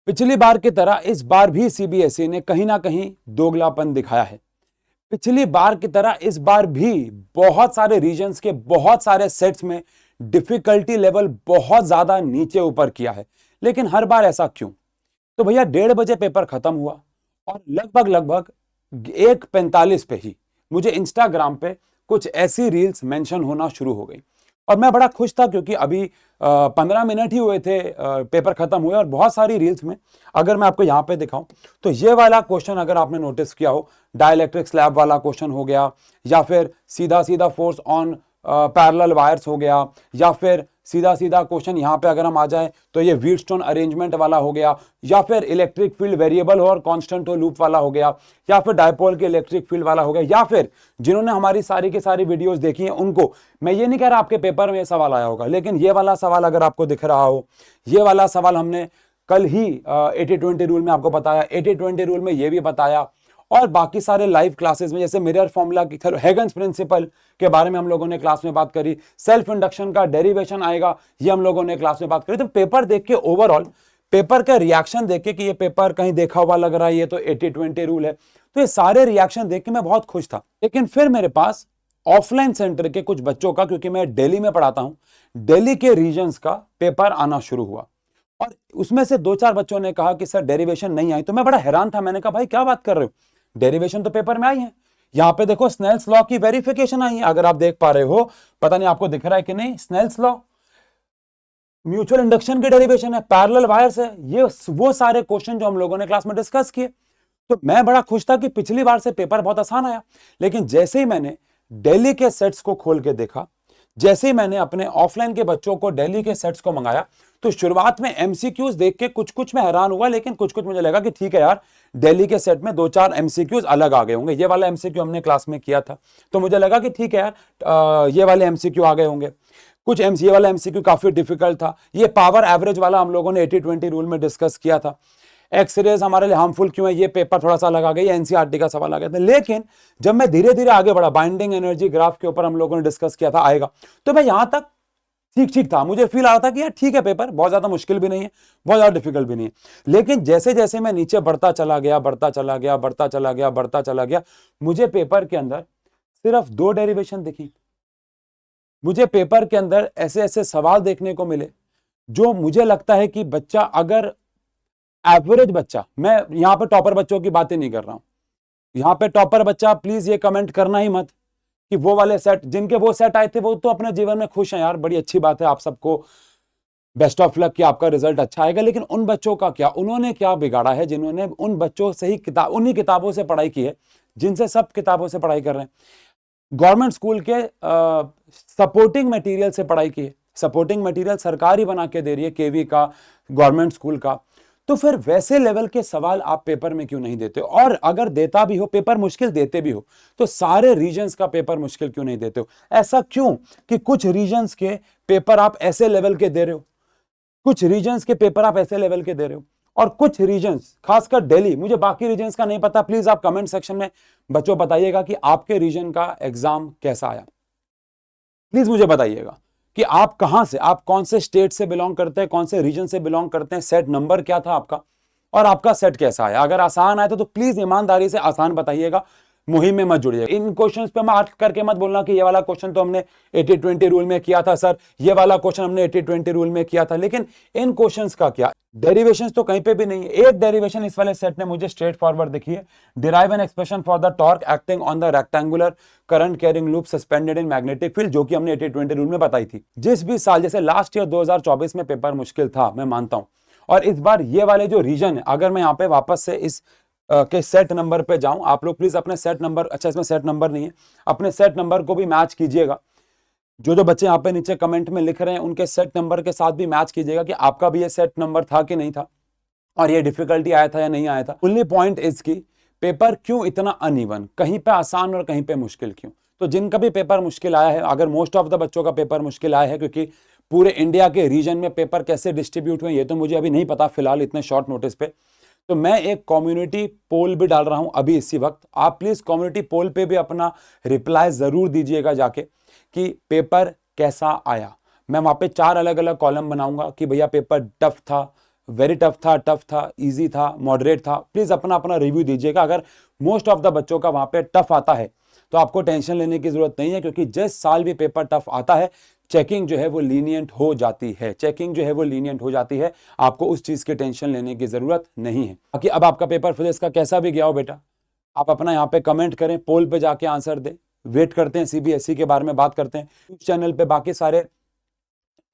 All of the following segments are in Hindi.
पिछली बार की तरह इस बार भी सीबीएसई ने कहीं ना कहीं दोगलापन दिखाया है। पिछली बार की तरह इस बार भी बहुत सारे रीजन्स के बहुत सारे सेट्स में डिफिकल्टी लेवल बहुत ज्यादा नीचे ऊपर किया है। लेकिन हर बार ऐसा क्यों? तो भैया 1:30 बजे पेपर खत्म हुआ और लगभग लगभग 1:45 पे ही मुझे इंस्टाग्राम पे कुछ ऐसी रील्स मेंशन होना शुरू हो गई और मैं बड़ा खुश था क्योंकि अभी 15 मिनट ही हुए थे पेपर खत्म हुए और बहुत सारी रील्स में अगर मैं आपको यहाँ पे दिखाऊं तो ये वाला क्वेश्चन अगर आपने नोटिस किया हो, डाइलेक्ट्रिक स्लैब वाला क्वेश्चन हो गया, या फिर सीधा सीधा फोर्स ऑन पैरेलल वायर्स हो गया, या फिर सीधा सीधा क्वेश्चन यहाँ पे अगर हम आ जाए तो ये व्हीटस्टोन अरेंजमेंट वाला हो गया, या फिर इलेक्ट्रिक फील्ड वेरिएबल हो और कांस्टेंट हो लूप वाला हो गया, या फिर डायपोल के इलेक्ट्रिक फील्ड वाला हो गया, या फिर जिन्होंने हमारी सारी की सारी वीडियोस देखी हैं उनको, मैं ये नहीं कह रहा आपके पेपर में ये सवाल आया होगा, लेकिन ये वाला सवाल अगर आपको दिख रहा हो, ये वाला सवाल हमने कल ही 80-20 रूल में आपको बताया, 80-20 रूल में ये भी बताया और बाकी सारे लाइव क्लासेस में जैसे मिरर फॉर्मूला की हैगन्स प्रिंसिपल के बारे में हम लोगों ने क्लास में बात करी, सेल्फ इंडक्शन का डेरिवेशन आएगा ये हम लोगों ने क्लास में बात करी। तो पेपर देख के ओवरऑल पेपर का रिएक्शन देख के कि ये पेपर कहीं देखा हुआ लग रहा है, ये तो 80-20 रूल है, तो ये सारे रिएक्शन देख के मैं बहुत खुश था। लेकिन फिर मेरे पास ऑफलाइन सेंटर के कुछ बच्चों का, क्योंकि मैं दिल्ली में पढ़ाता हूं, दिल्ली के रीजन्स का पेपर आना शुरू हुआ और उसमें से 2-4 बच्चों ने कहा कि सर डेरिवेशन नहीं आई। तो मैं बड़ा हैरान था, मैंने कहा भाई क्या बात कर रहे हो, डेरिवेशन तो पेपर में आई है, यहां पे देखो स्नेल्स लॉ की वेरिफिकेशन आई है, अगर आप देख पा रहे हो, पता नहीं आपको दिख रहा है कि नहीं, स्नेल्स लॉ, म्यूचुअल इंडक्शन की डेरिवेशन है, पैरेलल वायर्स है, ये वो सारे क्वेश्चन जो हम लोगों ने क्लास में डिस्कस किए। तो मैं बड़ा खुश था कि पिछली बार से पेपर बहुत आसान आया। लेकिन जैसे ही मैंने दिल्ली के सेट्स को खोल के देखा, जैसे ही मैंने अपने ऑफलाइन के बच्चों को दिल्ली के सेट्स को मंगाया, तो शुरुआत में एमसीक्यूज देख के कुछ कुछ मैं हैरान हुआ, लेकिन कुछ कुछ मुझे लगा कि ठीक है यार, दिल्ली के सेट में 2-4 एमसीक्यूज अलग आ गए होंगे। ये वाला एमसीक्यू हमने क्लास में किया था तो मुझे लगा कि ठीक है यार, ये वाले एमसीक्यू आ गए होंगे। कुछ ये वाला एमसीक्यू काफी डिफिकल्ट था, ये पावर एवरेज वाला हम लोगों ने 80-20 रूल में डिस्कस किया था। एक्स रेज हमारे लिए हार्मफुल क्यों है, ये पेपर थोड़ा सा लगा गया, एनसीईआरटी का सवाल आ गया था। लेकिन जब मैं धीरे धीरे आगे बढ़ा, बाइंडिंग एनर्जी ग्राफ के ऊपर हम लोगों ने डिस्कस किया था आएगा, तो मैं यहां तक ठीक ठीक था, मुझे फील आ रहा था कि यार ठीक है, पेपर बहुत ज्यादा मुश्किल भी नहीं है, बहुत ज्यादा डिफिकल्ट भी नहीं है। लेकिन जैसे जैसे मैं नीचे बढ़ता चला गया, बढ़ता चला गया, बढ़ता चला गया, बढ़ता चला गया, मुझे पेपर के अंदर सिर्फ 2 डेरिवेशन दिखी। मुझे पेपर के अंदर ऐसे ऐसे सवाल देखने को मिले जो मुझे लगता है कि बच्चा, अगर एवरेज बच्चा, मैं यहां पे टॉपर बच्चों की बातें नहीं कर रहा हूं, यहां पे टॉपर बच्चा प्लीज ये कमेंट करना ही मत कि वो वाले सेट, जिनके वो सेट आए थे वो तो अपने जीवन में खुश हैं यार, बड़ी अच्छी बात है, आप सबको बेस्ट ऑफ लक कि आपका रिजल्ट अच्छा आएगा। लेकिन उन बच्चों का क्या, उन्होंने क्या बिगाड़ा है जिन्होंने उन बच्चों से ही उन्हीं किताबों से पढ़ाई की है जिनसे सब किताबों से पढ़ाई कर रहे हैं, गवर्नमेंट स्कूल के सपोर्टिंग मटेरियल से पढ़ाई की है, सपोर्टिंग मटेरियल सरकार ही बना के दे रही है, केवी का, गवर्नमेंट स्कूल का। तो फिर वैसे लेवल के सवाल आप पेपर में क्यों नहीं देते हो? और अगर देता भी हो, पेपर मुश्किल देते भी हो, तो सारे रीजन्स का पेपर मुश्किल क्यों नहीं देते हो? ऐसा क्यों कि कुछ रीजन्स के पेपर आप ऐसे लेवल के दे रहे हो, कुछ रीजन्स के पेपर आप ऐसे लेवल के दे रहे हो, और कुछ रीजन्स, खासकर दिल्ली, मुझे बाकी रीजन्स का नहीं पता, प्लीज आप कमेंट सेक्शन में बच्चों बताइएगा कि आपके रीजन का एग्जाम कैसा आया। प्लीज मुझे बताइएगा कि आप कहां से, आप कौन से स्टेट से बिलोंग करते हैं, कौन से रीजन से बिलोंग करते हैं, सेट नंबर क्या था आपका, और आपका सेट कैसा आया। अगर आसान आया तो प्लीज ईमानदारी से आसान बताइएगा, मुहिम में मत जुड़िएगा। इन क्वेश्चंस पे मार्क करके मत बोलना कि ये वाला क्वेश्चन तो हमने 80-20 रूल में किया था सर, ये वाला क्वेश्चन हमने 80-20 रूल में किया था। लेकिन इन क्वेश्चंस का क्या, डेरिवेशंस तो कहीं पे भी नहीं है। एक डेरिवेशन इस वाले सेट ने मुझे स्ट्रेट फॉरवर्ड दिखी है, derive an expression for the torque acting on the rectangular current carrying loop suspended in magnetic field, जो कि हमने 80-20 रूल में बताई थी। जिस भी साल, जैसे लास्ट ईयर 2024 में पेपर मुश्किल था, मैं मानता हूं, और इस बार ये वाले जो रीजन है, अगर मैं यहाँ पे वापस से इस के सेट नंबर पे जाऊं, आप लोग प्लीज अपने सेट नंबर, अच्छा इसमें सेट नंबर नहीं है, अपने सेट नंबर को भी मैच कीजिएगा। जो जो बच्चे यहाँ पे नीचे कमेंट में लिख रहे हैं उनके सेट नंबर के साथ भी मैच कीजिएगा कि आपका भी ये सेट नंबर था कि नहीं था, और ये डिफिकल्टी आया था या नहीं आया था। ओनली पॉइंट इज की पेपर क्यों इतना अनइवन, कहीं पे आसान और कहीं पे मुश्किल क्यों? तो जिनका भी पेपर मुश्किल आया है, अगर मोस्ट ऑफ द बच्चों का पेपर मुश्किल आया है, क्योंकि पूरे इंडिया के रीजन में पेपर कैसे डिस्ट्रीब्यूट हुए ये तो मुझे अभी नहीं पता फिलहाल इतने शॉर्ट नोटिस पे, तो मैं एक कम्युनिटी पोल भी डाल रहा हूं अभी इसी वक्त। आप प्लीज कम्युनिटी पोल पे भी अपना रिप्लाई जरूर दीजिएगा जाके कि पेपर कैसा आया। मैं वहां पे 4 अलग अलग कॉलम बनाऊंगा कि भैया पेपर टफ था, वेरी टफ था, इजी था, मॉडरेट था, प्लीज अपना अपना रिव्यू दीजिएगा। अगर मोस्ट ऑफ द बच्चों का वहां पे टफ आता है तो आपको टेंशन लेने की जरूरत नहीं है, क्योंकि जिस साल भी पेपर टफ आता है चेकिंग जो है वो लीनियंट हो जाती है, चेकिंग जो है वो लीनियंट हो जाती है। आपको उस चीज की टेंशन लेने की जरूरत नहीं है। बाकी अब आपका पेपर फिजिक्स का कैसा भी गया हो बेटा, आप अपना यहाँ पे कमेंट करें, पोल पे जाके आंसर दें। वेट करते हैं, सीबीएसई के बारे में बात करते हैं। चैनल पे बाकी सारे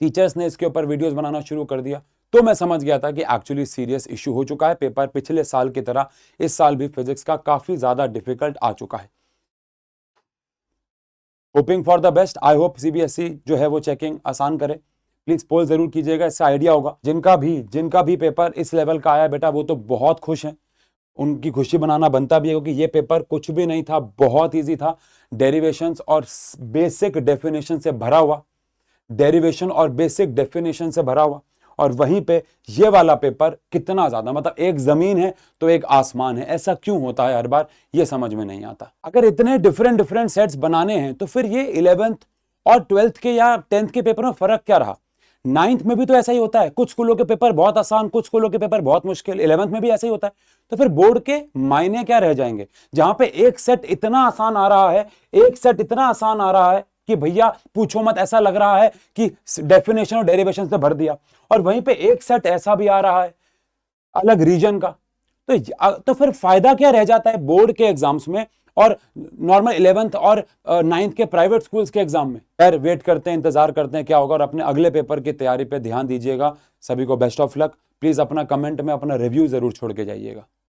टीचर्स ने इसके ऊपर वीडियोस बनाना शुरू कर दिया, तो मैं समझ गया था कि एक्चुअली सीरियस इश्यू हो चुका है। पेपर पिछले साल की तरह इस साल भी फिजिक्स का काफी ज्यादा डिफिकल्ट आ चुका है। Hoping for the best. I hope CBSE जो है वो चेकिंग आसान करे। प्लीज पोल जरूर कीजिएगा, इससे आइडिया होगा। जिनका भी पेपर इस लेवल का आया बेटा वो तो बहुत खुश हैं, उनकी खुशी बनाना बनता भी है, क्योंकि ये पेपर कुछ भी नहीं था, बहुत इजी था। डेरिवेशंस और बेसिक डेफिनेशन से भरा हुआ, डेरिवेशन और बेसिक डेफिनेशन से भरा हुआ। और वहीं पे ये वाला पेपर कितना ज्यादा, मतलब एक जमीन है तो एक आसमान है। ऐसा क्यों होता है हर बार, ये समझ में नहीं आता। अगर इतने डिफरेंट डिफरेंट सेट्स बनाने हैं तो फिर ये 11th और 12th के या 10th के पेपर में फर्क क्या रहा? 9th में भी तो ऐसा ही होता है, कुछ स्कूलों के पेपर बहुत आसान, कुछ स्कूलों के पेपर बहुत मुश्किल। 11th में भी ऐसा ही होता है। तो फिर बोर्ड के मायने क्या रह जाएंगे, जहां पे एक सेट इतना आसान आ रहा है, एक सेट इतना आसान आ रहा है कि भैया पूछो मत, ऐसा लग रहा है कि डेफिनेशन और डेरिवेशन से भर दिया। और वहीं पे एक सेट ऐसा भी आ रहा है अलग रीजन का। तो फिर फायदा क्या रह जाता है बोर्ड के एग्जाम्स में और नॉर्मल 11th और 9th के प्राइवेट स्कूल्स के एग्जाम में? यार वेट करते हैं, इंतजार करते हैं क्या होगा, और अपने अगले पेपर की तैयारी पे ध्यान दीजिएगा। सभी को बेस्ट ऑफ लक। प्लीज अपना कमेंट में अपना रिव्यू जरूर छोड़ के जाइएगा।